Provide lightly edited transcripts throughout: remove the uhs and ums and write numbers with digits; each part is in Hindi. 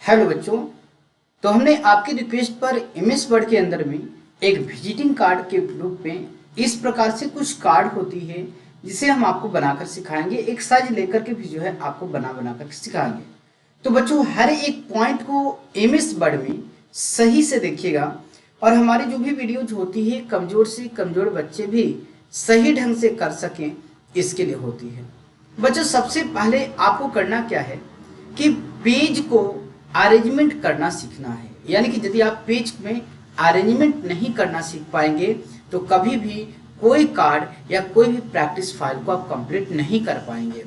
हेलो बच्चों। तो हमने आपकी रिक्वेस्ट पर एमएस वर्ड के अंदर में एक विजिटिंग कार्ड के रूप में इस प्रकार से कुछ कार्ड होती है जिसे हम आपको बनाकर सिखाएंगे। एक साइज लेकर के भी जो है आपको बना कर सिखाएंगे। तो बच्चों हर एक पॉइंट को एमएस वर्ड में सही से देखिएगा और हमारी जो भी वीडियोज होती है कमजोर से कमजोर बच्चे भी सही ढंग से कर सकें इसके लिए होती है। बच्चों सबसे पहले आपको करना क्या है कि पेज को अरेंजमेंट करना सीखना है। यानी कि यदि आप पेज में अरेंजमेंट नहीं करना सीख पाएंगे तो कभी भी कोई कार्ड या कोई भी प्रैक्टिस फाइल को आप कंप्लीट नहीं कर पाएंगे।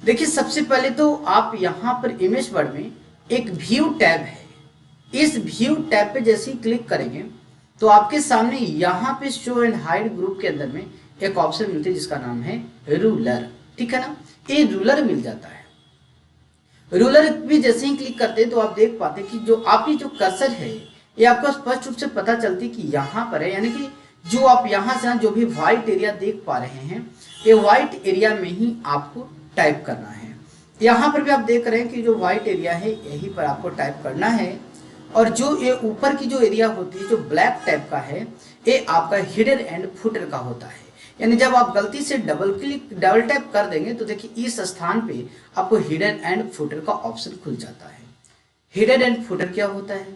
देखिए सबसे पहले तो आप यहाँ पर इमेज वर्ड में एक व्यू टैब है, इस व्यू टैब पे जैसे ही क्लिक करेंगे तो आपके सामने यहाँ पे शो एंड हाइड ग्रुप के अंदर में एक ऑप्शन मिलती है जिसका नाम है रूलर। ठीक है ना, ये रूलर मिल जाता है। रूलर भी जैसे ही क्लिक करते हैं तो आप देख पाते हैं कि जो आपकी जो कर्सर है ये आपको स्पष्ट रूप से पता चलती है कि यहाँ पर है। यानी कि जो आप यहाँ से जो भी व्हाइट एरिया देख पा रहे हैं ये व्हाइट एरिया में ही आपको टाइप करना है। यहाँ पर भी आप देख रहे हैं कि जो व्हाइट एरिया है यहीं पर आपको टाइप करना है। और जो ये ऊपर की जो एरिया होती है जो ब्लैक टाइप का है ये आपका हिडन एंड फुटर का होता है। यानी जब आप गलती से डबल टैप कर देंगे तो देखिए इस स्थान पे आपको हिडन एंड फुटर का ऑप्शन खुल जाता है। हिडन एंड फुटर क्या होता है?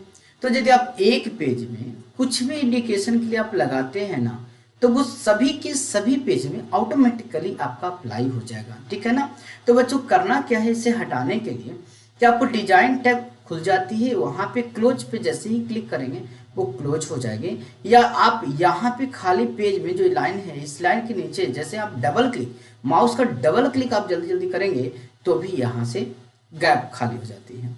तो यदि आप एक पेज में कुछ भी इंडिकेशन के लिए आप लगाते हैं ना तो वो सभी के सभी पेज में ऑटोमेटिकली आपका अप्लाई हो जाएगा। ठीक है ना। तो बच्चों करना क्या है, इसे हटाने के लिए कि आपको डिजाइन टैब खुल जाती है, वहां पे क्लोज पे जैसे ही क्लिक करेंगे वो क्लोज हो जाएंगे। या आप यहाँ पे खाली पेज में जो लाइन है इस लाइन के नीचे जैसे आप डबल क्लिक माउस का डबल क्लिक आप जल्दी जल्दी करेंगे तो भी यहाँ से गैप खाली हो जाती है।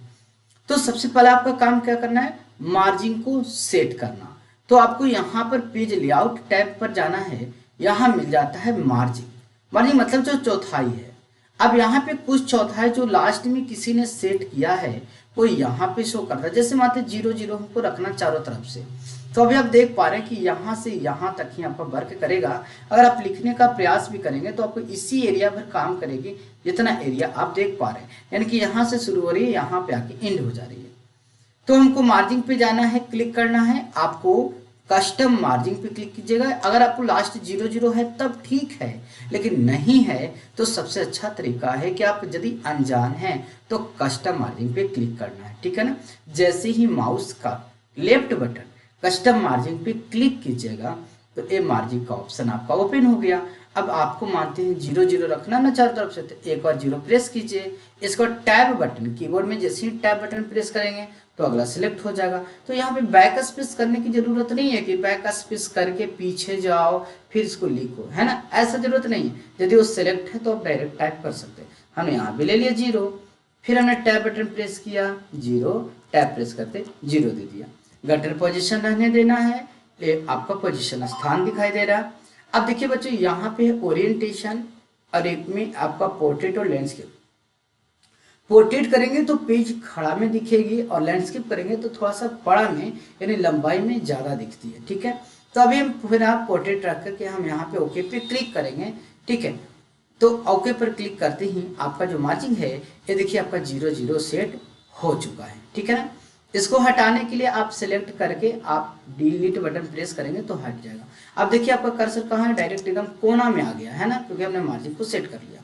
तो सबसे पहले आपका काम क्या करना है, मार्जिन को सेट करना। तो आपको यहाँ पर पेज लेआउट टैब पर जाना है, यहाँ मिल जाता है मार्जिन। मार्जिन मतलब जो चौथाई है। अब यहाँ पे कुछ चौथाई जो लास्ट में किसी ने सेट किया है वो यहाँ पे शो करता है। जैसे मात्र 0 हमको रखना चारों तरफ से, तो अभी आप देख पा रहे हैं कि यहाँ से यहाँ तक ही आपका वर्क करेगा। अगर आप लिखने का प्रयास भी करेंगे तो आपको इसी एरिया पर काम करेगी जितना एरिया आप देख पा रहे हैं। यानी कि यहाँ से शुरू हो रही है यहाँ पे आके एंड हो जा रही है। तो हमको मार्जिन पे जाना है, क्लिक करना है, आपको कस्टम मार्जिन पे क्लिक कीजिएगा। अगर आपको लास्ट 0 है तब ठीक है, लेकिन नहीं है तो सबसे अच्छा तरीका है कि आप यदि अनजान हैं तो कस्टम मार्जिन पे क्लिक करना है। ठीक है ना। जैसे ही माउस का लेफ्ट बटन कस्टम मार्जिन पे क्लिक कीजिएगा तो ये मार्जिन का ऑप्शन आपका ओपन हो गया। अब आपको मानते हैं 0 रखना ना चारों तरफ से, तो एक बार 0 प्रेस कीजिए। इसको टैब बटन कीबोर्ड में जैसे ही टैब बटन प्रेस करेंगे तो अगला सिलेक्ट हो जाएगा। तो यहाँ पे बैक स्पेस करने की जरूरत नहीं है कि बैक स्पेस करके पीछे जाओ फिर इसको लिखो, है ना, ऐसा जरूरत नहीं है। यदि वो सिलेक्ट है तो आप डायरेक्ट टाइप कर सकते हैं। हमने यहाँ भी ले लिया 0, फिर हमने टैब बटन प्रेस किया 0, टैब प्रेस करते 0 दे दिया। गटर पोजिशन रहने देना है, ये आपका पोजिशन स्थान दिखाई दे रहा है। अब देखिए बच्चों यहाँ पे ओरिएंटेशन और एक में आपका पोर्ट्रेट और लैंडस्केप। पोर्ट्रेट करेंगे तो पेज खड़ा में दिखेगी और लैंडस्केप करेंगे तो थोड़ा सा बड़ा में यानी लंबाई में ज़्यादा दिखती है। ठीक है। तो अभी हम फिर आप पोर्ट्रेट रख करके हम यहाँ पे ओके पे क्लिक करेंगे। ठीक है। तो ओके पर क्लिक करते ही आपका जो मार्जिन है ये देखिए आपका 0 सेट हो चुका है। ठीक है ना। इसको हटाने के लिए आप सिलेक्ट करके आप डिलीट बटन प्रेस करेंगे तो हट जाएगा। अब देखिए आपका कर्सर कहाँ है, डायरेक्ट एकदम कोना में आ गया है ना, क्योंकि हमने मार्जिन को सेट कर लिया।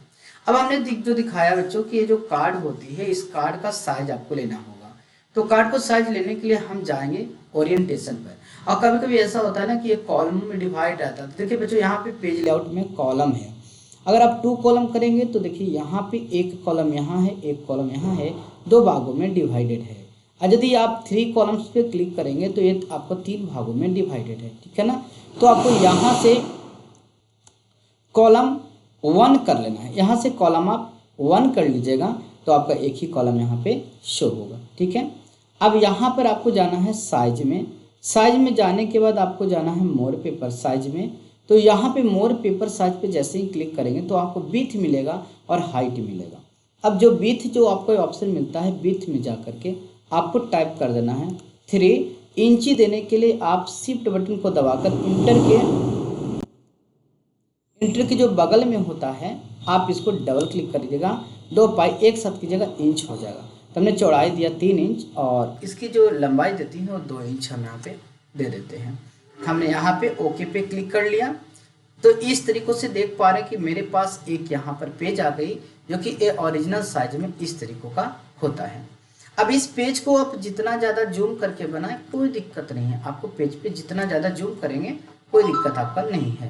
अब हमने जो दिखाया बच्चों कि ये जो कार्ड होती है इस कार्ड का साइज आपको लेना होगा। तो कार्ड को साइज लेने के लिए हम जाएंगे ओरिएंटेशन पर। और कभी कभी ऐसा होता है ना कि ये कॉलम में डिवाइड रहता है। तो देखिए बच्चों यहाँ पे पेज लेआउट में कॉलम है। अगर आप 2 कॉलम करेंगे तो देखिए यहाँ पे एक कॉलम यहाँ है, एक कॉलम यहाँ है, 2 भागों में डिवाइडेड है। और यदि आप 3 कॉलम्स पे क्लिक करेंगे तो ये आपको 3 भागों में डिवाइडेड है। ठीक है ना। तो आपको यहाँ से कॉलम 1 कर लेना है। यहाँ से कॉलम आप 1 कर लीजिएगा तो आपका एक ही कॉलम यहाँ पे शो होगा। ठीक है। अब यहाँ पर आपको जाना है साइज में। साइज में जाने के बाद आपको जाना है मोर पेपर साइज में। तो यहाँ पे मोर पेपर साइज पे जैसे ही क्लिक करेंगे तो आपको विड्थ मिलेगा और हाइट मिलेगा। अब जो विड्थ जो आपको ऑप्शन मिलता है विड्थ में जा करके आपको टाइप कर देना है 3 इंची। देने के लिए आप शिफ्ट बटन को दबाकर इंटर के जो बगल में होता है आप इसको डबल क्लिक कर दीजिएगा, 2 पाई एक साथ कीजिएगा, इंच हो जाएगा। तो हमने चौड़ाई दिया 3 इंच और इसकी जो लंबाई देती है वो 2 इंच हम यहाँ पे दे देते हैं। हमने यहाँ पे ओके पे क्लिक कर लिया। तो इस तरीक़ों से देख पा रहे हैं कि मेरे पास एक यहाँ पर पेज आ गई जो कि ओरिजिनल साइज में इस तरीक़ों का होता है। अब इस पेज को आप जितना ज़्यादा जूम करके बनाएं कोई दिक्कत नहीं है, आपको पेज पे जितना ज़्यादा जूम करेंगे कोई दिक्कत आपका नहीं है।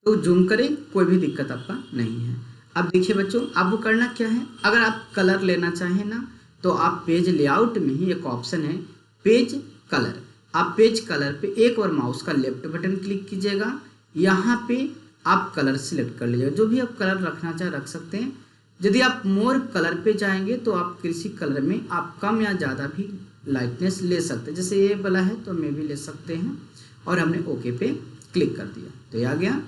तो जूम करें कोई भी दिक्कत आपका नहीं है। अब देखिए बच्चों, आपको करना क्या है, अगर आप कलर लेना चाहें ना तो आप पेज लेआउट में ही एक ऑप्शन है पेज कलर, आप पेज कलर पे एक बार माउस का लेफ्ट बटन क्लिक कीजिएगा। यहाँ पे आप कलर सिलेक्ट कर लीजिएगा, जो भी आप कलर रखना चाहे रख सकते हैं। यदि आप मोर कलर पे जाएंगे तो आप किसी कलर में आप कम या ज़्यादा भी लाइटनेस ले सकते हैं, जैसे ये वाला है तो मैं भी ले सकते हैं। और हमने ओके पे क्लिक कर दिया तो ये आ गया।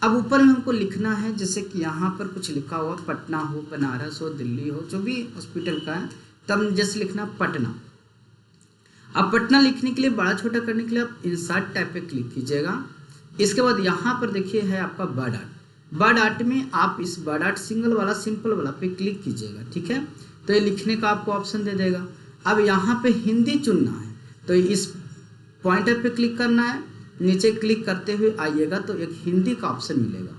अब ऊपर में हमको लिखना है, जैसे कि यहाँ पर कुछ लिखा हुआ पटना हो, बनारस हो, दिल्ली हो, जो भी हॉस्पिटल का है, तब जैसे लिखना पटना। अब पटना लिखने के लिए बड़ा छोटा करने के लिए आप इंसर्ट टैब पे क्लिक कीजिएगा। इसके बाद यहाँ पर देखिए है आपका बर्ड आर्ट। बर्ड आर्ट में आप इस बर्ड आर्ट सिंगल वाला सिंपल वाला पे क्लिक कीजिएगा, ठीक है। तो ये लिखने का आपको ऑप्शन दे देगा। अब यहाँ पे हिंदी चुनना है तो इस पॉइंटर पे क्लिक करना है, नीचे क्लिक करते हुए आइएगा तो एक हिंदी का ऑप्शन मिलेगा।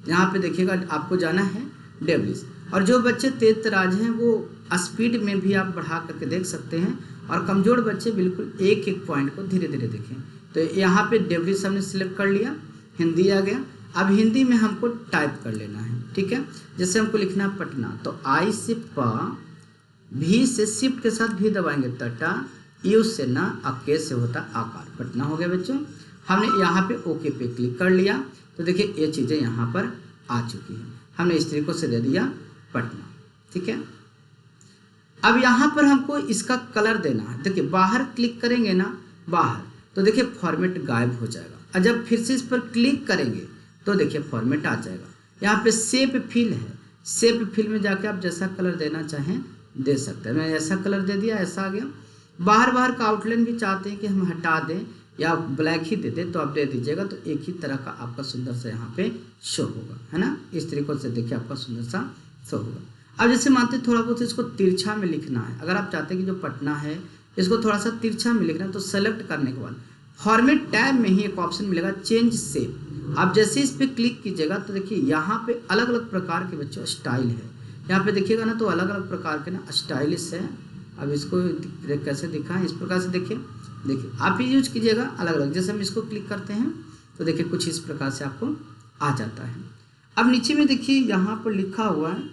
यहाँ पे देखिएगा आपको जाना है डेवलिस। और जो बच्चे तेज तराज हैं वो स्पीड में भी आप बढ़ा करके देख सकते हैं, और कमज़ोर बच्चे बिल्कुल एक एक पॉइंट को धीरे धीरे देखें। तो यहाँ पे डेवलिस हमने सिलेक्ट कर लिया, हिंदी आ गया। अब हिंदी में हमको टाइप कर लेना है, ठीक है। जैसे हमको लिखना है पटना, तो आई से प, भी से शिफ्ट के साथ भी दबाएंगे तटा, यू से ना, अके से होता आकार, पटना हो गया बच्चों। हमने यहाँ पे ओके पे क्लिक कर लिया तो देखिए ये चीज़ें यहाँ पर आ चुकी हैं। हमने इस तरीक़ों से दे दिया पटना, ठीक है। अब यहाँ पर हमको इसका कलर देना है। देखिए बाहर क्लिक करेंगे ना, बाहर, तो देखिए फॉर्मेट गायब हो जाएगा। और जब फिर से इस पर क्लिक करेंगे तो देखिए फॉर्मेट आ जाएगा। यहाँ पे शेप फिल है, शेप फिल में जाके आप जैसा कलर देना चाहें दे सकते हैं। मैं ऐसा कलर दे दिया, ऐसा आ गया। बाहर का आउटलाइन भी चाहते हैं कि हम हटा दें या ब्लैक ही दे दें तो आप दे दीजिएगा, तो एक ही तरह का आपका सुंदर सा यहाँ पे शो होगा, है ना। इस तरीक़ों से देखिए आपका सुंदर सा शो होगा। अब जैसे मानते थोड़ा बहुत इसको तिरछा में लिखना है, अगर आप चाहते हैं कि जो पटना है इसको थोड़ा सा तिरछा में लिखना है तो सेलेक्ट करने के बाद फॉर्मेट टैब में ही एक ऑप्शन मिलेगा चेंज शेप। आप जैसे इस पर क्लिक कीजिएगा तो देखिए यहाँ पे अलग अलग प्रकार के बच्चों स्टाइल है। यहाँ पे देखिएगा ना तो अलग अलग प्रकार के ना स्टाइलिश है। अब इसको कैसे दिखाएं, इस प्रकार से देखिए आप ही यूज कीजिएगा अलग अलग। जैसे हम इसको क्लिक करते हैं तो देखिए कुछ इस प्रकार से आपको आ जाता है। अब नीचे में देखिए यहाँ पर लिखा हुआ है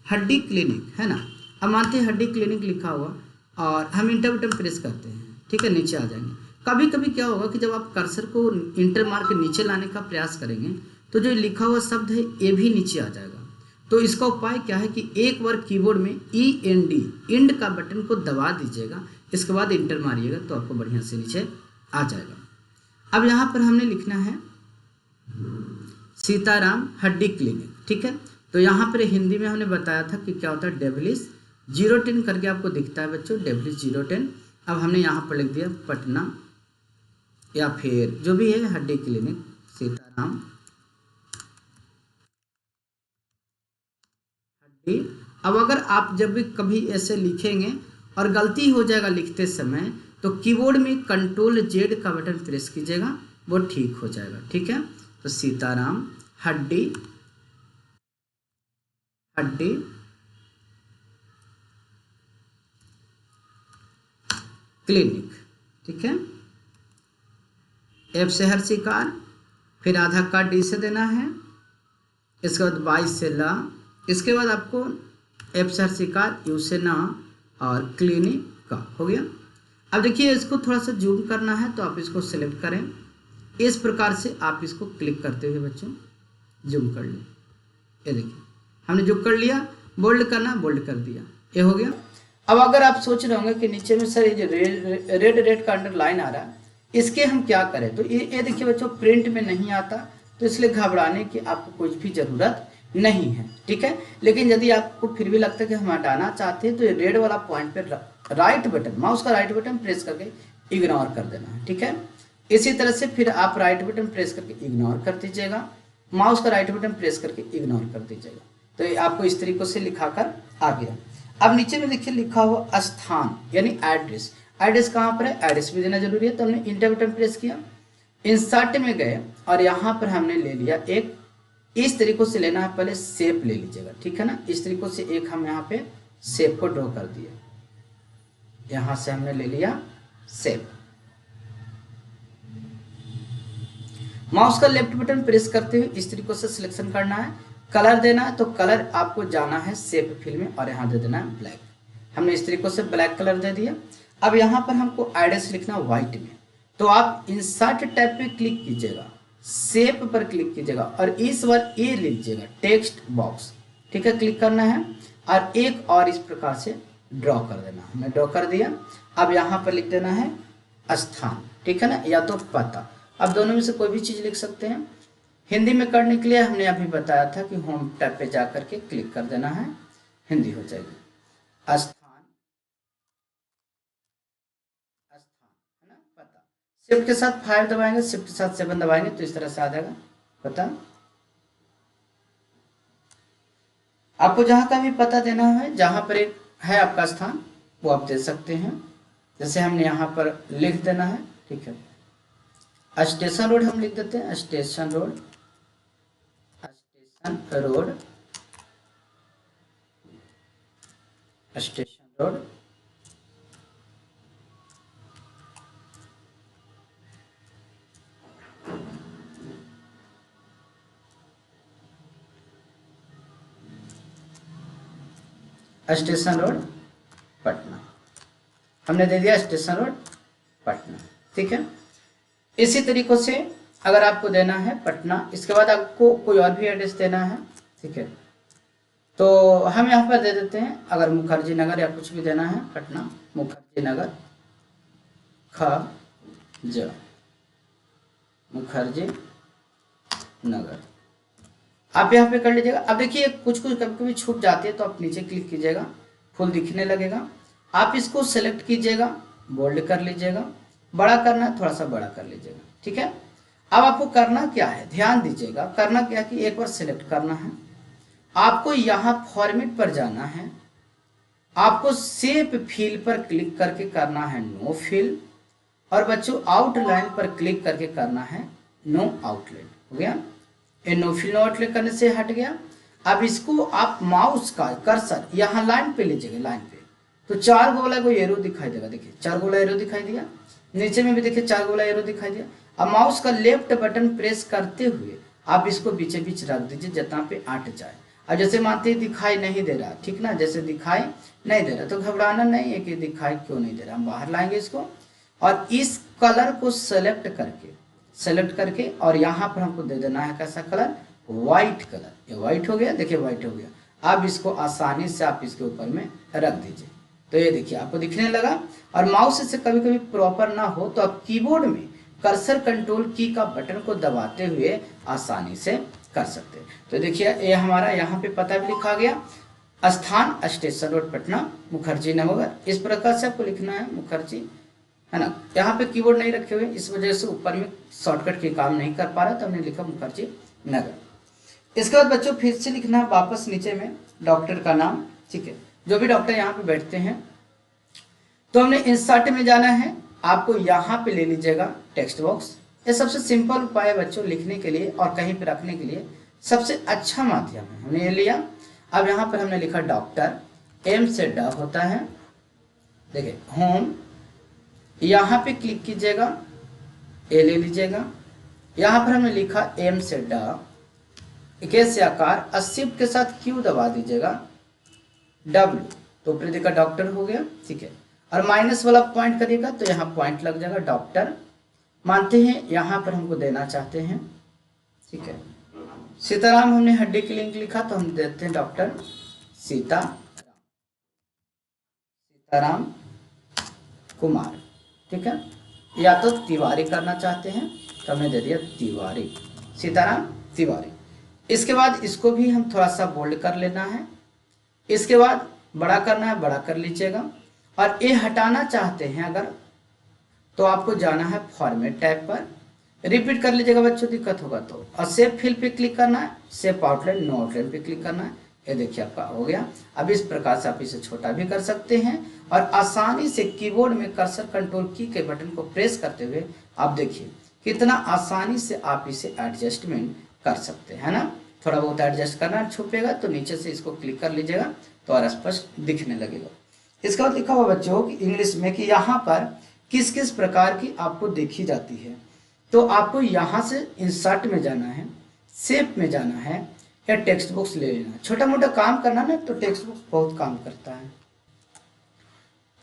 हड्डी क्लिनिक, है ना। अब मानते हैं हड्डी क्लिनिक लिखा हुआ और हम इंटर बटन प्रेस करते हैं, ठीक है, नीचे आ जाएंगे। कभी कभी क्या होगा कि जब आप कर्सर को इंटर मार के नीचे लाने का प्रयास करेंगे तो जो लिखा हुआ शब्द है ये भी नीचे आ जाएगा। तो इसका उपाय क्या है कि एक बार कीबोर्ड में इंड का बटन को दबा दीजिएगा, इसके बाद इंटर मारिएगा तो आपको बढ़िया से नीचे आ जाएगा। अब यहाँ पर हमने लिखना है सीताराम हड्डी क्लिनिक, ठीक है। तो यहाँ पर हिंदी में हमने बताया था कि क्या होता है डेवलिस 010 करके आपको दिखता है बच्चों, डेवलिस 010। अब हमने यहाँ पर लिख दिया पटना या फिर जो भी है हड्डी क्लिनिक सीताराम हड्डी। अब अगर आप जब भी कभी ऐसे लिखेंगे और गलती हो जाएगा लिखते समय तो कीबोर्ड में Ctrl+Z का बटन प्रेस कीजिएगा, वो ठीक हो जाएगा, ठीक है। तो सीताराम हड्डी क्लिनिक, ठीक है। एफ से हर शिकार, फिर आधा का डी से देना है, इसके बाद 22 से ला, इसके बाद आपको एफ से हर शिकार, यू से ना और क्लिनिक का हो गया। अब देखिए इसको थोड़ा सा जूम करना है तो आप इसको सिलेक्ट करें, इस प्रकार से आप इसको क्लिक करते हुए बच्चों जूम कर लें। ये देखिए हमने जूम कर लिया, बोल्ड करना बोल्ड कर दिया, ये हो गया। अब अगर आप सोच रहे होंगे कि नीचे में सर ये जो रेड का अंडरलाइन आ रहा है इसके हम क्या करें, तो ये देखिए बच्चों प्रिंट में नहीं आता, तो इसलिए घबराने की आपको कुछ भी ज़रूरत नहीं है, ठीक है। लेकिन यदि आपको फिर भी लगता है कि हम हटाना चाहते हैं तो ये रेड वाला पॉइंट पर राइट बटन, माउस का राइट बटन प्रेस करके इग्नोर कर देना है, ठीक है। इसी तरह से फिर आप राइट बटन प्रेस करके इग्नोर कर दीजिएगा, माउस का राइट बटन प्रेस करके इग्नोर कर दीजिएगा। तो ये आपको इस तरीके से लिखाकर आ गया। अब नीचे में देखिए लिखा हुआ स्थान यानी एड्रेस। एड्रेस कहाँ पर है, एड्रेस भी देना जरूरी है। तो हमने इंटर बटन प्रेस किया, इंसर्ट में गए और यहाँ पर हमने ले लिया एक, इस तरीके से लेना है, पहले शेप ले लीजिएगा, ठीक है ना। इस तरीके से एक हम यहाँ पे शेप को ड्रॉ कर दिए, यहाँ से हमने ले लिया शेप। माउस का लेफ्ट बटन प्रेस करते हुए इस तरीके से सिलेक्शन करना है। कलर देना है तो कलर आपको जाना है शेप फिल में और यहाँ दे देना है ब्लैक। हमने इस तरीके से ब्लैक कलर दे दिया। अब यहाँ पर हमको एड्रेस लिखना व्हाइट में, तो आप इंसर्ट टैब पे क्लिक कीजिएगा, शेप पर क्लिक कीजिएगा और इस बार ये लीजिएगा टेक्स्ट बॉक्स, ठीक है, क्लिक करना है और एक और इस प्रकार से ड्रॉ कर देना। हमने ड्रॉ कर दिया। अब यहाँ पर लिख देना है स्थान, ठीक है ना, या तो पता। अब दोनों में से कोई भी चीज़ लिख सकते हैं। हिंदी में करने के लिए हमने अभी बताया था कि होम टैब पे जा करके क्लिक कर देना है, हिंदी हो जाएगी। स्थान, स्थान है ना, पता। शिफ्ट के साथ 5 दबाएंगे, शिफ्ट के साथ 7 दबाएंगे तो इस तरह से आ जाएगा पता। आपको जहाँ का भी पता देना है, जहाँ पर एक है आपका स्थान वो आप दे सकते हैं। जैसे हमने यहाँ पर लिख देना है, ठीक है, स्टेशन रोड हम लिख देते हैं, station road, station road, station road. Station road Patna, हमने दे दिया स्टेशन रोड पटना, ठीक है। इसी तरीकों से अगर आपको देना है पटना, इसके बाद आपको कोई और भी एड्रेस देना है, ठीक है, तो हम यहाँ पर दे देते हैं। अगर मुखर्जी नगर या कुछ भी देना है, पटना मुखर्जी नगर, मुखर्जी नगर आप यहाँ पे कर लीजिएगा। अब देखिए कुछ कुछ कभी कभी छूट जाती है तो आप नीचे क्लिक कीजिएगा, फुल दिखने लगेगा। आप इसको सेलेक्ट कीजिएगा, बोल्ड कर लीजिएगा, बड़ा करना है थोड़ा सा बड़ा कर लीजिएगा, ठीक है। अब आपको करना क्या है, ध्यान दीजिएगा, करना क्या कि एक बार सिलेक्ट करना है, आपको यहाँ फॉर्मेट पर जाना है, आपको शेप फिल पर क्लिक करके करना है नो फिल, और बच्चों आउटलाइन पर क्लिक करके करना है नो आउटलाइन। हो गया, ये नो फिल नो आउटलाइन करने से हट गया। अब इसको आप माउस का कर्सर यहाँ लाइन पे लीजिएगा, लाइन पे तो 4 गोला को एरो दिखाई देगा, देखिए 4 गोला एरो दिखाई दिया, नीचे में भी देखिए 4 गोला एरो दिखाई दिया। अब माउस का लेफ्ट बटन प्रेस करते हुए आप इसको बीचे बीच रख दीजिए जहाँ पे अट जाए। अब जैसे मानते ही दिखाई नहीं दे रहा, ठीक ना, जैसे दिखाई नहीं दे रहा तो घबराना नहीं है कि दिखाई क्यों नहीं दे रहा। हम बाहर लाएंगे इसको और इस कलर को सेलेक्ट करके और यहाँ पर हमको दे देना है कैसा कलर, व्हाइट कलर। ये व्हाइट हो गया, देखिए व्हाइट हो गया। अब इसको आसानी से आप इसके ऊपर में रख दीजिए तो ये देखिए आपको दिखने लगा। और माउस से कभी कभी प्रॉपर ना हो तो आप कीबोर्ड में कर्सर कंट्रोल की का बटन को दबाते हुए आसानी से कर सकते हैं। तो देखिए ये हमारा यहाँ पे पता भी लिखा गया, स्थान स्टेशन रोड पटना मुखर्जी नगर। इस प्रकार से आपको लिखना है मुखर्जी, है ना। यहाँ पे कीबोर्ड नहीं रखे हुए इस वजह से ऊपर में शॉर्टकट के काम नहीं कर पा रहा तो हमने लिखा मुखर्जी नगर। इसके बाद बच्चों फिर से लिखना है वापस नीचे में डॉक्टर का नाम, ठीक है, जो भी डॉक्टर यहाँ पे बैठते हैं। तो हमने इंसर्ट में जाना है, आपको यहाँ पे ले लीजिएगा टेक्स्ट बॉक्स। ये सबसे सिंपल उपाय है बच्चों लिखने के लिए और कहीं पे रखने के लिए सबसे अच्छा माध्यम है, हमने ये लिया। अब यहाँ पर हमने लिखा डॉक्टर, एम से ड होता है, देखिए होम, यहाँ पे क्लिक कीजिएगा, ए ले लीजिएगा। यहाँ पर हमने लिखा एम से ड, के से आकार, शिफ्ट के साथ क्यू दबा दीजिएगा, डब्ल्यू तो ऊपर देखा डॉक्टर हो गया, ठीक है। और माइनस वाला पॉइंट करिएगा तो यहाँ पॉइंट लग जाएगा डॉक्टर। मानते हैं यहाँ पर हमको देना चाहते हैं, ठीक है, सीताराम हमने हड्डी की लिंक लिखा तो हम देते हैं डॉक्टर सीताराम कुमार, ठीक है। या तो तिवारी करना चाहते हैं तो हमने दे दिया तिवारी, सीताराम तिवारी। इसके बाद इसको भी हम थोड़ा सा बोल्ड कर लेना है, इसके बाद बड़ा करना है, बड़ा कर लीजिएगा। और ये हटाना चाहते हैं अगर तो आपको जाना है फॉर्मेट टैब पर, रिपीट कर लीजिएगा बच्चों दिक्कत होगा तो, और सेव फिल पे क्लिक करना है, सेव आउटलाइन नो आउटलाइन पे क्लिक करना है, ये देखिए आपका हो गया। अब इस प्रकार से आप इसे छोटा भी कर सकते हैं और आसानी से कीबोर्ड में कर्सर कंट्रोल की के बटन को प्रेस करते हुए आप देखिए कितना आसानी से आप इसे एडजस्टमेंट कर सकते हैं ना। थोड़ा बहुत एडजस्ट करना छुपेगा तो नीचे से इसको क्लिक कर लीजिएगा तो और स्पष्ट दिखने लगेगा। इसके बाद लिखा हुआ बच्चों कि इंग्लिश में कि यहाँ पर किस किस प्रकार की आपको देखी जाती है। तो आपको यहाँ से इंसर्ट में जाना है, शेप में जाना है या टेक्स्ट बॉक्स ले लेना है। छोटा मोटा काम करना ना तो टेक्स्ट बॉक्स बहुत काम करता है।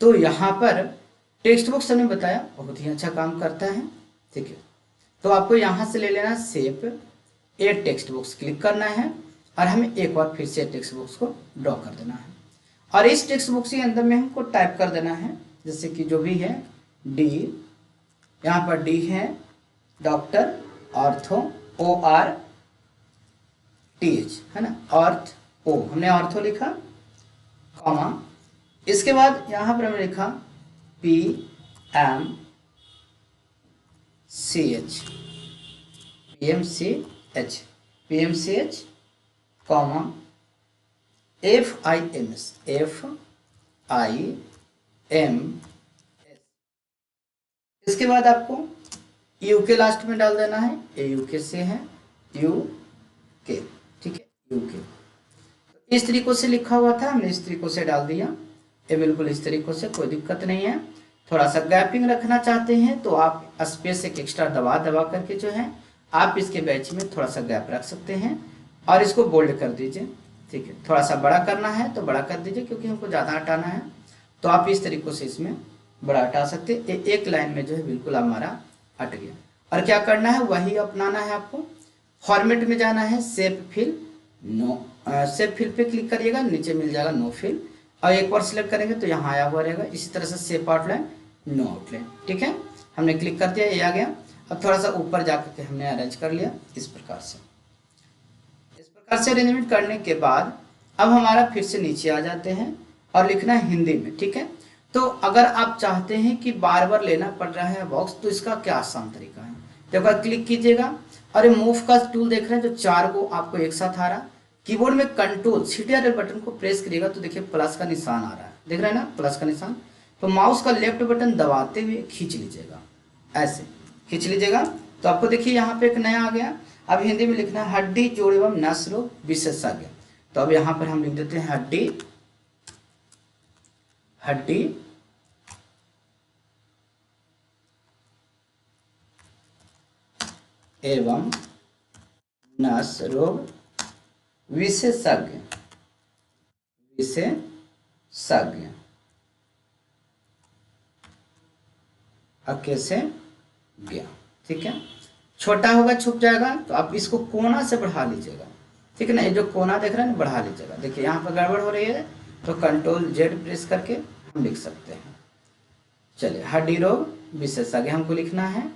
तो यहाँ पर टेक्स्ट बॉक्स हमने बताया बहुत ही अच्छा काम करता है, ठीक है। तो आपको यहाँ से ले लेना शेप, ए टेक्स्ट बॉक्स क्लिक करना है और हमें एक बार फिर से टेक्स्ट बॉक्स को ड्रॉ कर देना है और इस टेक्स्ट बॉक्स के अंदर में हमको टाइप कर देना है जैसे कि जो भी है डी, यहाँ पर डी है डॉक्टर, ऑर्थो ORTH है ना, ऑर्थ ओ हमने ऑर्थो लिखा, कॉमा इसके बाद यहाँ पर हमने लिखा PMCH कॉमा FIMS इसके बाद आपको UK लास्ट में डाल देना है, ये UK से है UK, ठीक है UK। इस तरीकों से लिखा हुआ था, हमने इस तरीकों से डाल दिया, ये बिल्कुल इस तरीकों से, कोई दिक्कत नहीं है। थोड़ा सा गैपिंग रखना चाहते हैं तो आप स्पेस एक एक्स्ट्रा दबा करके जो है आप इसके बैच में थोड़ा सा गैप रख सकते हैं और इसको बोल्ड कर दीजिए, ठीक है। थोड़ा सा बड़ा करना है तो बड़ा कर दीजिए क्योंकि हमको ज़्यादा हटाना है, तो आप इस तरीकों से इसमें बड़ा हटा सकते हैं। एक लाइन में जो है बिल्कुल हमारा हट गया। और क्या करना है वही अपनाना है आपको। फॉर्मेट में जाना है, shape fill no, shape fill पे क्लिक करिएगा, नीचे मिल जाएगा नो फिल और एक बार सिलेक्ट करेंगे तो यहाँ आया हुआ रहेगा। इसी तरह से शेप आउटलाइन नो आउटलाइन, ठीक है। हमने क्लिक कर दिया, ये आ गया। अब थोड़ा सा ऊपर जाकर के हमने अरेंज कर लिया इस प्रकार से। इस प्रकार से अरेंजमेंट करने के बाद अब हमारा फिर से नीचे आ जाते हैं और लिखना है हिंदी में, ठीक है। तो अगर आप चाहते हैं कि बार बार लेना पड़ रहा है बॉक्स तो इसका क्या आसान तरीका है, देखो क्लिक कीजिएगा और ये मूव का टूल देख रहे हैं जो 4 को आपको एक साथ आ रहा, कीबोर्ड में कंट्रोल CTRL बटन को प्रेस करिएगा तो देखिए प्लस का निशान आ रहा है, देख रहे हैं ना प्लस का निशान। तो माउस का लेफ्ट बटन दबाते हुए खींच लीजिएगा, ऐसे खींच लीजिएगा तो आपको देखिए यहाँ पे एक नया आ गया। अब हिंदी में लिखना है हड्डी जोड़ एवं नस रोग विशेषज्ञ। तो अब यहाँ पर हम लिख देते हैं हड्डी एवं नस रोग विशेषज्ञ कैसे गया, ठीक है। छोटा होगा छुप जाएगा तो आप इसको कोना से बढ़ा लीजिएगा, ठीक है ना। ये जो कोना देख रहे हैं ना बढ़ा लीजिएगा। देखिए यहाँ पर गड़बड़ हो रही है तो Ctrl Z प्रेस करके हम लिख सकते हैं। चलिए हड्डी रोग विशेषज्ञ हमको लिखना है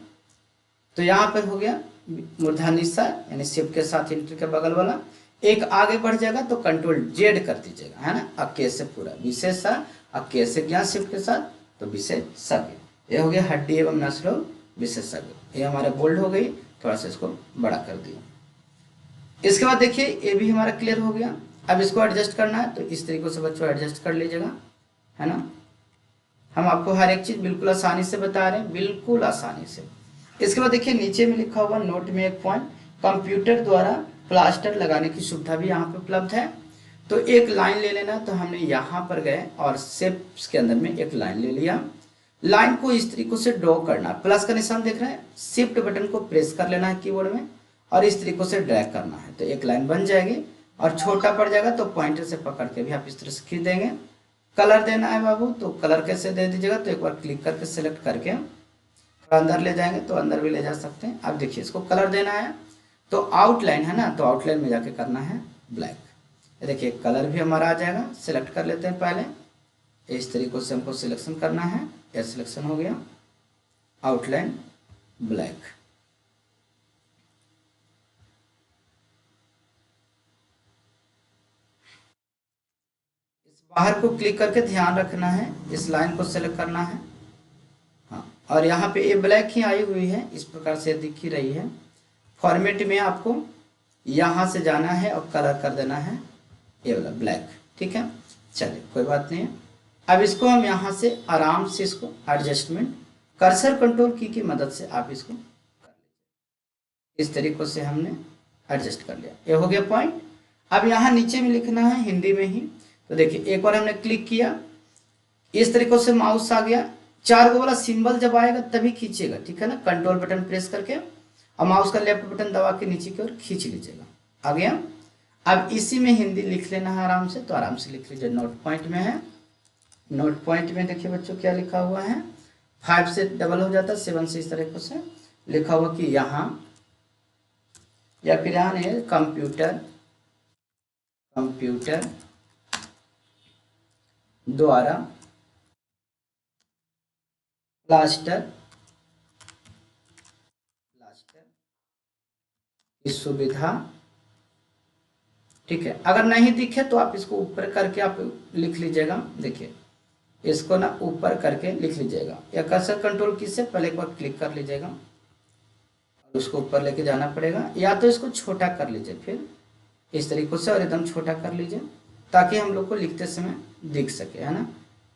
तो यहाँ पर हो गया मूर्धन्य सा यानी शिफ्ट के साथ इंटर के बगल वाला एक आगे बढ़ जाएगा तो Ctrl Z कर दीजिएगा, है ना। अके से पूरा विशेष अके से ज्ञान शिफ्ट के साथ तो विशेषज्ञ, ये हो गया हड्डी एवं नस रोग विशेषज्ञ। ये हमारा बोल्ड हो गई, थोड़ा सा इसको बड़ा कर दिया। इसके बाद देखिए ये भी हमारा क्लियर हो गया। अब इसको एडजस्ट करना है तो इस तरीके से बच्चों एडजस्ट कर लीजिएगा, है ना। हम आपको हर एक चीज़ बिल्कुल आसानी से बता रहे हैं, बिल्कुल आसानी से। इसके बाद देखिए नीचे में लिखा हुआ नोट में एक पॉइंट, कंप्यूटर द्वारा प्लास्टर लगाने की सुविधा भी यहाँ पे उपलब्ध है। तो एक लाइन ले लेना, तो हमने यहाँ पर गए और शेप्स के अंदर में एक लाइन ले लिया। लाइन को इस तरीके से ड्रॉ करना, प्लस का निशान देख रहे हैं, शिफ्ट बटन को प्रेस कर लेना है कीबोर्ड में और इस तरीके से ड्रैग करना है तो एक लाइन बन जाएगी। और छोटा पड़ जाएगा तो पॉइंटर से पकड़ के भी आप इस तरह से खींच देंगे। कलर देना है बाबू तो कलर कैसे दे दीजिएगा, तो एक बार क्लिक करके सिलेक्ट करके अंदर ले जाएंगे तो अंदर भी ले जा सकते हैं। अब देखिए इसको कलर देना है तो आउटलाइन है ना, तो आउटलाइन में जाके करना है ब्लैक। देखिए कलर भी हमारा आ जाएगा, सिलेक्ट कर लेते हैं पहले, इस तरीके से हमको सिलेक्शन करना है। यह सिलेक्शन हो गया, आउटलाइन ब्लैक। इस बाहर को क्लिक करके ध्यान रखना है, इस लाइन को सिलेक्ट करना है। हाँ, और यहाँ पे ये ब्लैक ही आई हुई है, इस प्रकार से दिख ही रही है। फॉर्मेट में आपको यहाँ से जाना है और कलर कर देना है ये वाला ब्लैक, ठीक है। चलिए कोई बात नहीं है। अब इसको हम यहाँ से आराम से इसको एडजस्टमेंट कर्सर कंट्रोल की मदद से आप इसको इस तरीके से हमने एडजस्ट कर लिया। ये हो गया पॉइंट। अब यहाँ नीचे में लिखना है हिंदी में ही, तो देखिए एक बार हमने क्लिक किया, इस तरीके से माउस आ गया। 4 वाला सिंबल जब आएगा तभी खींचेगा, ठीक है ना। कंट्रोल बटन प्रेस करके और माउस का लेफ्ट बटन दबा के नीचे की ओर खींच लीजिएगा, आ गया। अब इसी में हिंदी लिख लेना है आराम से, तो आराम से लिख लीजिए। नोट पॉइंट में है, नोट पॉइंट में देखिए बच्चों क्या लिखा हुआ है, 5 से डबल हो जाता है, 7 से इस तरीके से लिखा हुआ कि यहाँ, या फिर यहाँ है कंप्यूटर द्वारा प्लास्टर की सुविधा, ठीक है। अगर नहीं दिखे तो आप इसको ऊपर करके आप लिख लीजिएगा। देखिए इसको ना ऊपर करके लिख लीजिएगा, या कर्सर कंट्रोल की से पहले एक बार क्लिक कर लीजिएगा और उसको ऊपर लेके जाना पड़ेगा, या तो इसको छोटा कर लीजिए फिर इस तरीके से और एकदम छोटा कर लीजिए ताकि हम लोग को लिखते समय दिख सके, है ना।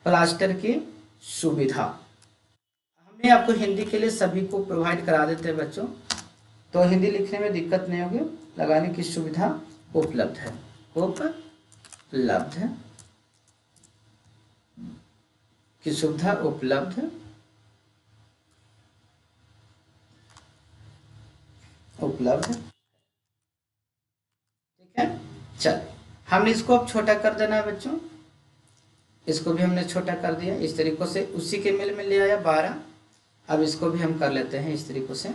प्लास्टर की सुविधा हमें आपको हिंदी के लिए सभी को प्रोवाइड करा देते हैं बच्चों, तो हिंदी लिखने में दिक्कत नहीं होगी। लगाने की सुविधा उपलब्ध है, उपलब्ध है की सुविधा उपलब्ध ठीक है। चलिए हमने इसको अब छोटा कर देना है बच्चों, इसको भी हमने छोटा कर दिया इस तरीके से, उसी के मिल में ले आया 12। अब इसको भी हम कर लेते हैं इस तरीके से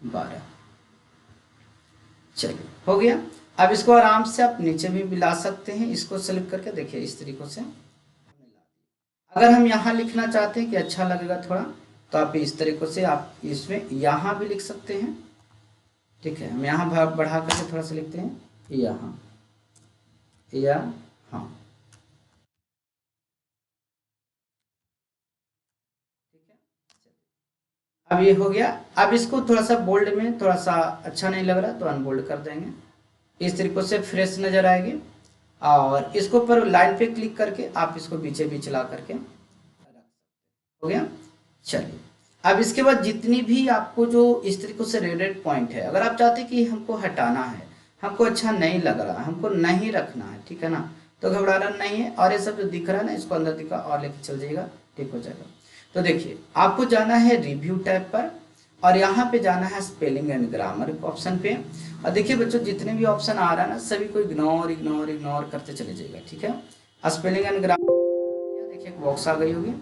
12। चलिए हो गया। अब इसको आराम से आप नीचे भी ला सकते हैं, इसको सेलेक्ट करके देखिए इस तरीके से। अगर हम यहाँ लिखना चाहते हैं कि अच्छा लगेगा थोड़ा, तो आप इस तरीके से आप इसमें यहाँ भी लिख सकते हैं, ठीक है। हम यहाँ बढ़ा करके थोड़ा सा लिखते हैं यहाँ, हाँ, ठीक है। अब ये हो गया। अब इसको थोड़ा सा बोल्ड में, थोड़ा सा अच्छा नहीं लग रहा तो अनबोल्ड कर देंगे, इस तरीके से फ्रेश नजर आएगी। और इसको पर लाइन पे क्लिक करके आप इसको बीचे बीच ला करके हो गया। चलिए अब इसके बाद जितनी भी आपको जो इस तरीके से रेडेड पॉइंट है, अगर आप चाहते कि हमको हटाना है, हमको अच्छा नहीं लग रहा है, हमको नहीं रखना है, ठीक है ना, तो घबराना नहीं है। और ये सब जो दिख रहा है ना, इसको अंदर दिखा और लेके चल जाइएगा, ठीक हो जाएगा। तो देखिए आपको जाना है रिव्यू टैब पर और यहाँ पे जाना है स्पेलिंग एंड ग्रामर ऑप्शन पे। और देखिए बच्चों जितने भी ऑप्शन आ रहा है ना, सभी को इग्नोर करते चले जाइएगा, ठीक है। स्पेलिंग एंड ग्रामर देखिए एक बॉक्स आ गई होगी,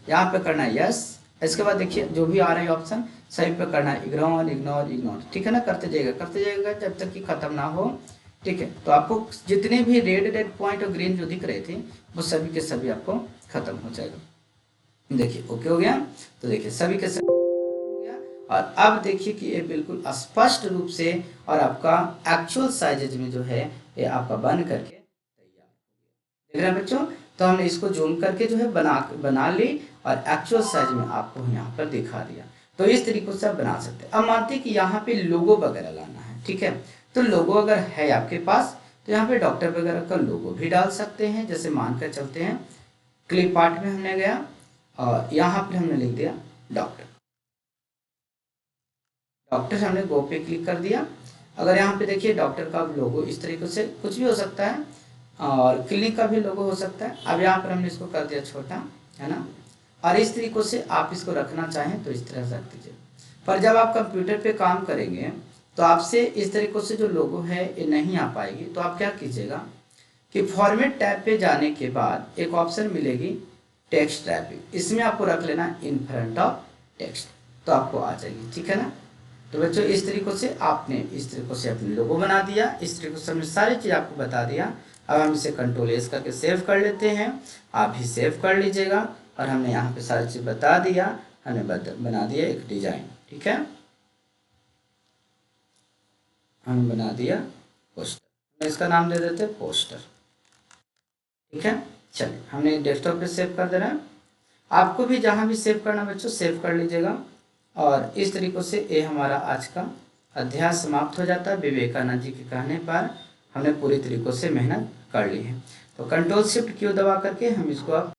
यहाँ पे करना है यस। इसके बाद देखिए जो भी आ रहे हैं ऑप्शन सभी पे करना है इग्नोर, ठीक है ना। करते जाइएगा जब तक कि खत्म ना हो, ठीक है। तो आपको जितने भी रेड पॉइंट और ग्रीन जो दिख रहे थे वो सभी के सभी आपको खत्म हो जाएगा। देखिए ओके हो गया। तो देखिए सभी के सभी हो गया। और अब देखिए कि ये बिल्कुल स्पष्ट रूप से और आपका एक्चुअल साइजेज में जो है ये आपका बन करके तैयार हो गया। देख रहे हैं बच्चों, तो हमने इसको जूम करके जो है बना ली और एक्चुअल साइज में आपको यहाँ पर दिखा दिया। तो इस तरीके से आप बना सकते हैं। अब मानते हैं कि यहाँ पे लोगो वगैरह लाना है, ठीक है। तो लोगो अगर है आपके पास तो यहाँ पे डॉक्टर वगैरह का लोगो भी डाल सकते हैं। जैसे मानकर चलते हैं क्लिप आर्ट में हमने गया और यहाँ पे हमने लिख दिया डॉक्टर हमने गो पे क्लिक कर दिया। अगर यहाँ पे देखिए डॉक्टर का लोगो इस तरीके से कुछ भी हो सकता है और क्लिनिक का भी लोगो हो सकता है। अब यहाँ पर हमने इसको कर दिया छोटा, है ना। और इस तरीके से आप इसको रखना चाहें तो इस तरह से रख दीजिए। पर जब आप कंप्यूटर पे काम करेंगे तो आपसे इस तरीके से जो लोगो है ये नहीं आ पाएगी। तो आप क्या कीजिएगा कि फॉर्मेट टैब पे जाने के बाद एक ऑप्शन मिलेगी टेक्स्ट रैपिंग, इसमें आपको रख लेना इन फ्रंट ऑफ टेक्स्ट, तो आपको आ जाएगी, ठीक है ना। तो बच्चों इस तरीके से आपने इस तरीके से अपने लोगो बना दिया, इस तरीके से हमने सारी चीज़ आपको बता दिया। अब हम इसे कंट्रोल एस करके सेव कर लेते हैं, आप भी सेव कर लीजिएगा। और हमने यहाँ पे सारी चीज़ बता दिया, हमने बना दिया एक डिजाइन, ठीक है। हमने बना दिया पोस्टर, इसका नाम दे देते पोस्टर, ठीक है। चलिए हमने डेस्कटॉप पे सेव कर देना है। आपको भी जहाँ भी सेव करना बच्चों सेव कर लीजिएगा। और इस तरीके से ये हमारा आज का अध्याय समाप्त हो जाता है। विवेकानंद जी के कहने पर हमने पूरी तरीकों से मेहनत कर ली है। तो कंट्रोल शिफ्ट क्यू दबा करके हम इसको अब